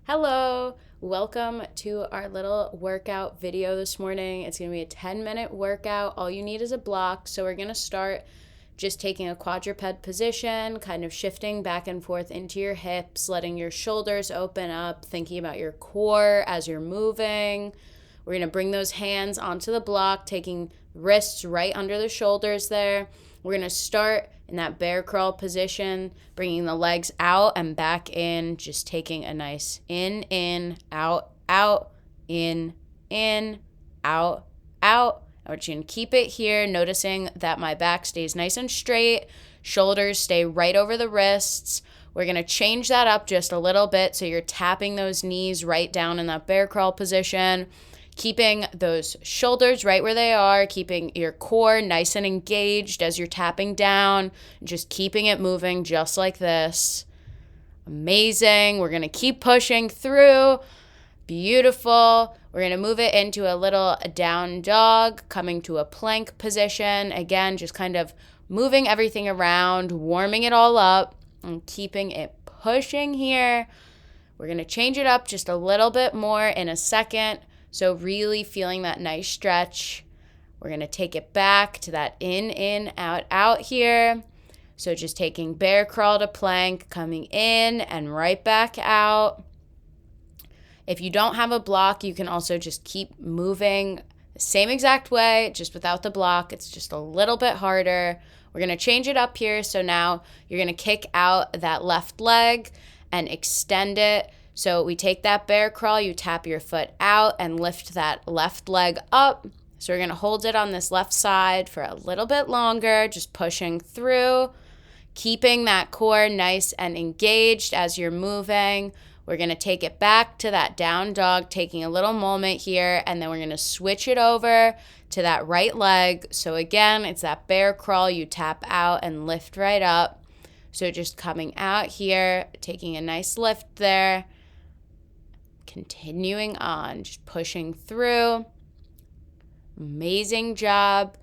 Hello, welcome to our little workout video this morning. It's going to be a 10-minute workout. All you need is a block. So we're going to start just taking a quadruped position, kind of shifting back and forth into your hips, letting your shoulders open up, thinking about your core as you're moving. We're going to bring those hands onto the block, taking wrists right under the shoulders there. We're going to start in that bear crawl position, bringing the legs out and back in, just taking a nice in, out, in, out. I want you to keep it here, noticing that my back stays nice and straight, shoulders stay right over the wrists. We're going to change that up just a little bit so you're tapping those knees right down in that bear crawl position, keeping those shoulders right where they are, keeping your core nice and engaged as you're tapping down, just keeping it moving just like this. Amazing. We're going to keep pushing through. Beautiful. We're going to move it into a little down dog, coming to a plank position. Again, just kind of moving everything around, warming it all up, and keeping it pushing here. We're going to change it up just a little bit more in a second. So really feeling that nice stretch. We're going to take it back to that in, out here. So just taking bear crawl to plank, coming in and right back out. If you don't have a block, you can also just keep moving the same exact way, just without the block. It's just a little bit harder. We're going to change it up here. So now you're going to kick out that left leg and extend it. So we take that bear crawl, you tap your foot out and lift that left leg up. So we're going to hold it on this left side for a little bit longer, just pushing through, keeping that core nice and engaged as you're moving. We're going to take it back to that down dog, taking a little moment here, and then we're going to switch it over to that right leg. So again, it's that bear crawl, you tap out and lift right up. So just coming out here, taking a nice lift there, continuing on, just pushing through. Amazing job.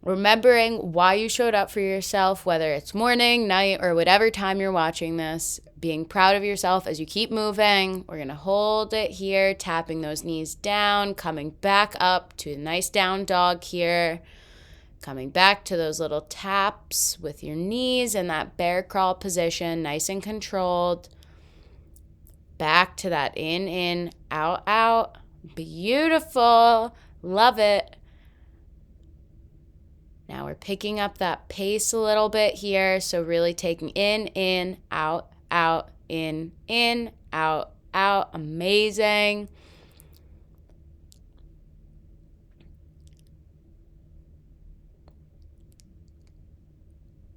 Remembering why you showed up for yourself, whether it's morning, night, or whatever time you're watching this. Being proud of yourself as you keep moving. We're going to hold it here, tapping those knees down, coming back up to a nice down dog here. Coming back to those little taps with your knees in that bear crawl position, nice and controlled. Back to that in, out. Beautiful. Love it. Now we're picking up that pace a little bit here. So really taking in, out, in, out. Amazing.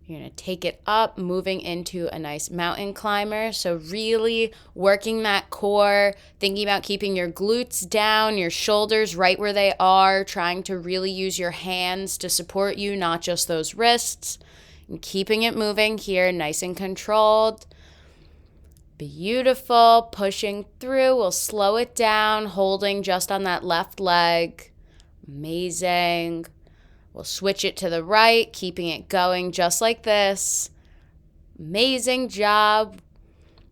You're going to take it up, moving into a nice mountain climber. So really working that core, thinking about keeping your glutes down, your shoulders right where they are, trying to really use your hands to support you, not just those wrists. And keeping it moving here, nice and controlled. Beautiful. Pushing through. We'll slow it down, holding just on that left leg. Amazing. We'll switch it to the right, keeping it going just like this. Amazing job.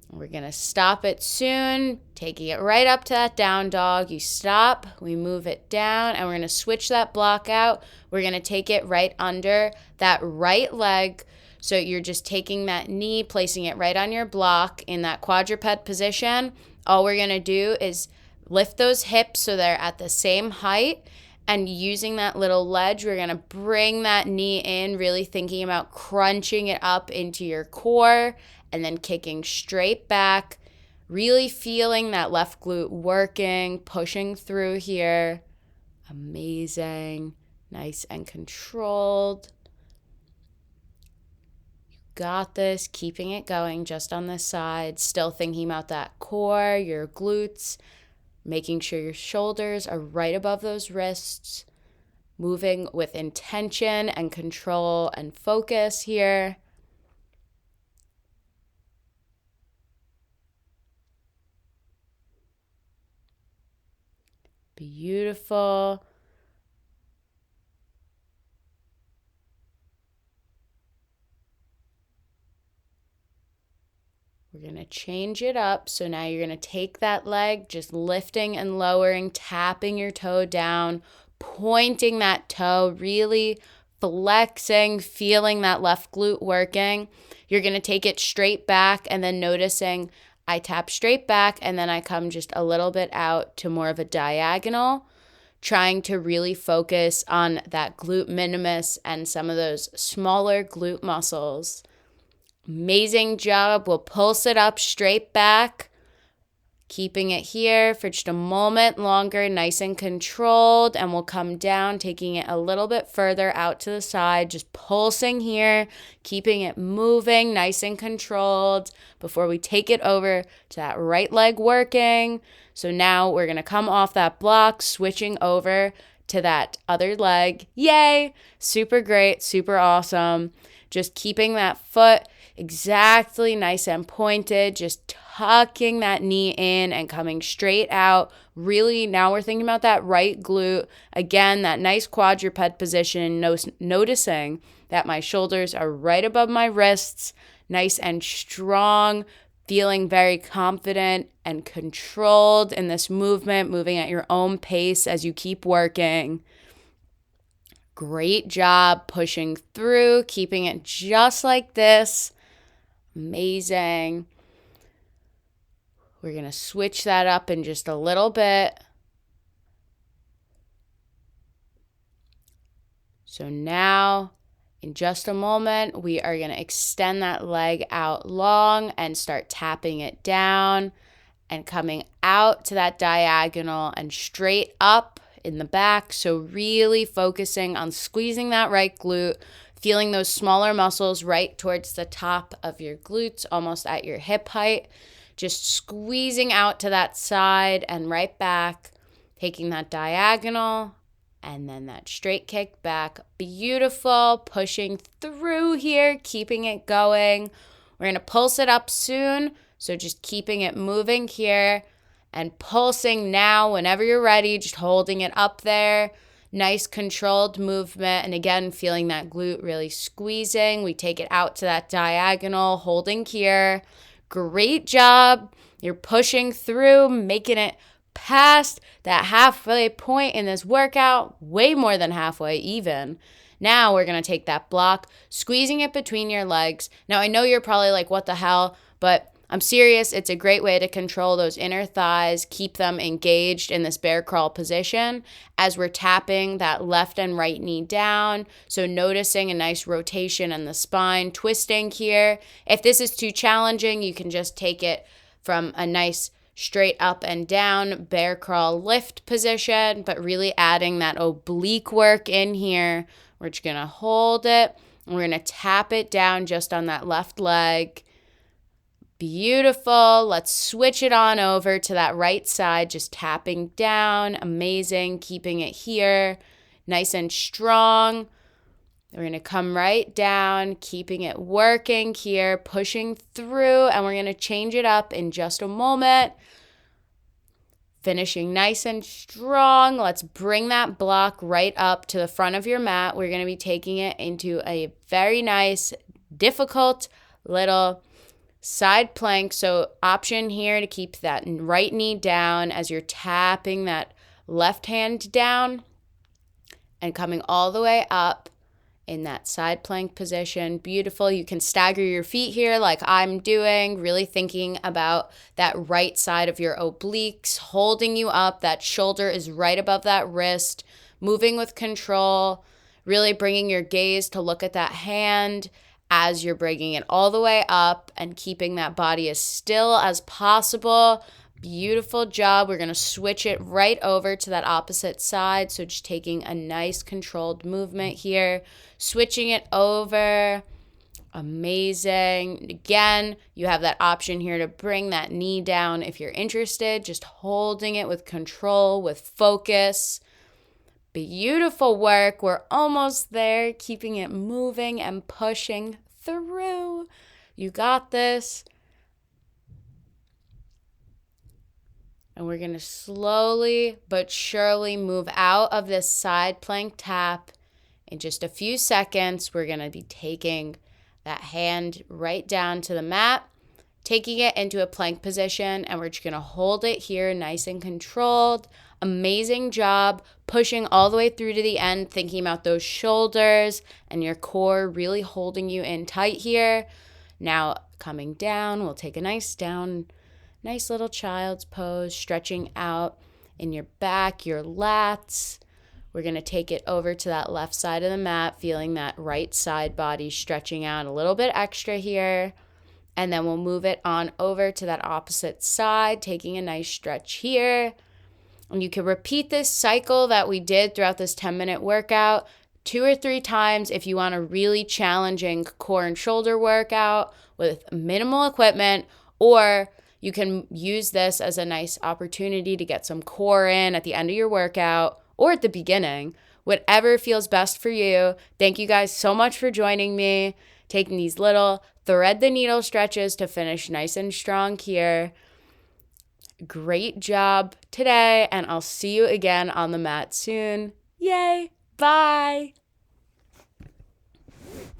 We're going to stop it soon, taking it right up to that down dog. You stop, we move it down, and we're going to switch that block out. We're going to take it right under that right leg. So you're just taking that knee, placing it right on your block in that quadruped position. All we're going to do is lift those hips so they're at the same height. And using that little ledge, we're going to bring that knee in, really thinking about crunching it up into your core and then kicking straight back, really feeling that left glute working, pushing through here. Amazing. Nice and controlled. You got this. Keeping it going just on this side. Still thinking about that core, your glutes. Making sure your shoulders are right above those wrists, moving with intention and control and focus here. Beautiful. We're going to change it up. So now you're going to take that leg, just lifting and lowering, tapping your toe down, pointing that toe, really flexing, feeling that left glute working. You're going to take it straight back and then noticing I tap straight back and then I come just a little bit out to more of a diagonal, trying to really focus on that glute minimus and some of those smaller glute muscles. Amazing job. We'll pulse it up straight back, keeping it here for just a moment longer, nice and controlled, and we'll come down, taking it a little bit further out to the side, just pulsing here, keeping it moving, nice and controlled before we take it over to that right leg working. So now we're going to come off that block, switching over to that other leg. Yay! Super great, super awesome. Just keeping that foot exactly nice and pointed, just tucking that knee in and coming straight out. Really, now we're thinking about that right glute. Again, that nice quadruped position, noticing that my shoulders are right above my wrists, nice and strong, feeling very confident and controlled in this movement, moving at your own pace as you keep working. Great job pushing through, keeping it just like this. Amazing. We're going to switch that up in just a little bit. So now, in just a moment, we are going to extend that leg out long and start tapping it down and coming out to that diagonal and straight up in the back. So really focusing on squeezing that right glute, feeling those smaller muscles right towards the top of your glutes, almost at your hip height. Just squeezing out to that side and right back, taking that diagonal and then that straight kick back. Beautiful. Pushing through here, keeping it going. We're going to pulse it up soon. So just keeping it moving here and pulsing now whenever you're ready, just holding it up there. Nice controlled movement. And again, feeling that glute really squeezing. We take it out to that diagonal, holding here. Great job. You're pushing through, making it past that halfway point in this workout, way more than halfway even. Now we're going to take that block, squeezing it between your legs. Now I know you're probably like, what the hell? But I'm serious. It's a great way to control those inner thighs, keep them engaged in this bear crawl position as we're tapping that left and right knee down. So noticing a nice rotation in the spine, twisting here. If this is too challenging, you can just take it from a nice straight up and down bear crawl lift position, but really adding that oblique work in here. We're just going to hold it. And we're going to tap it down just on that left leg. Beautiful. Let's switch it on over to that right side, just tapping down. Amazing. Keeping it here, nice and strong. We're going to come right down, keeping it working here, pushing through, and we're going to change it up in just a moment. Finishing nice and strong. Let's bring that block right up to the front of your mat. We're going to be taking it into a very nice, difficult little side plank. So option here to keep that right knee down as you're tapping that left hand down and coming all the way up in that side plank position. Beautiful. You can stagger your feet here like I'm doing, really thinking about that right side of your obliques, holding you up. That shoulder is right above that wrist, moving with control, really bringing your gaze to look at that hand as you're bringing it all the way up and keeping that body as still as possible. Beautiful job. We're going to switch it right over to that opposite side. So just taking a nice controlled movement here, switching it over. Amazing. Again, you have that option here to bring that knee down if you're interested, just holding it with control, with focus. Beautiful work. We're almost there, keeping it moving and pushing through. You got this. And we're going to slowly but surely move out of this side plank tap. In just a few seconds, we're going to be taking that hand right down to the mat, taking it into a plank position, and we're just gonna hold it here nice and controlled. Amazing job pushing all the way through to the end, thinking about those shoulders and your core really holding you in tight here. Now coming down, we'll take a nice little child's pose, stretching out in your back, your lats. We're going to take it over to that left side of the mat, feeling that right side body stretching out a little bit extra here. And then we'll move it on over to that opposite side, taking a nice stretch here. And you can repeat this cycle that we did throughout this 10-minute workout 2 or 3 times if you want a really challenging core and shoulder workout with minimal equipment, or you can use this as a nice opportunity to get some core in at the end of your workout or at the beginning, whatever feels best for you. Thank you guys so much for joining me, taking these little thread the needle stretches to finish nice and strong here. Great job today, and I'll see you again on the mat soon. Yay! Bye!